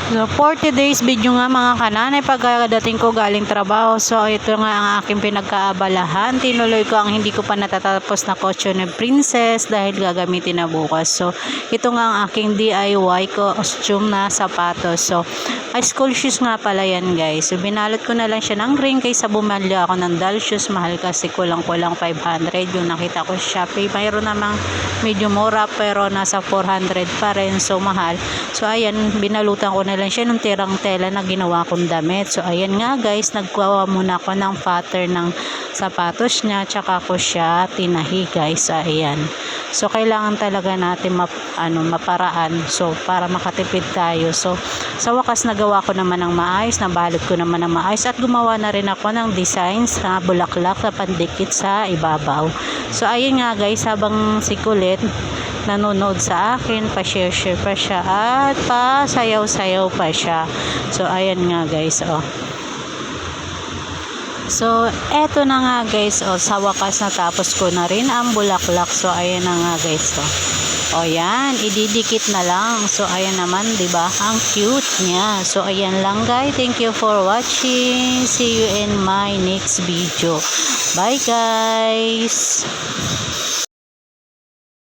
So, 40 days video nga mga kananay pagkadating ko galing trabaho. So, ito nga ang aking pinagkaabalahan. Tinuloy ko ang hindi ko pa natatapos na costume ng princess dahil gagamitin na bukas. So, ito nga ang aking DIY costume na sapatos. So, high school shoes nga pala yan guys. So, binalot ko na lang siya ng ring kaysa bumali ako ng doll shoes. Mahal kasi kulang-kulang 500. Yung nakita ko sa Shopee. Mayroon namang medyo mura pero nasa 400 pa rin. So, mahal. So, ayan, binalutan ko na lang siya ng tirang tela na ginawa kong damit. So, ayan nga guys, nagkuha muna ako ng pattern ng sapatos niya, tsaka ko siya tinahi guys. So, ayan. So, kailangan talaga natin maparaan. So, para makatipid tayo. So, sa wakas nagawa ko naman ng maayos, nabalot ko naman ng maayos at gumawa na rin ako ng designs na bulaklak na pandikit sa ibabaw. So, ayun nga guys, habang si Kulit nanonood sa akin, pa-share pa siya at pa-sayaw-sayaw pa siya. So, ayan nga guys, oh. So, eto na nga guys, oh, sa wakas natapos ko na rin ang bulaklak. So, ayan na nga guys, oh. O yan, ididikit na lang. So, ayan naman, 'di ba? Ang cute niya. So, ayan lang guys. Thank you for watching. See you in my next video. Bye guys.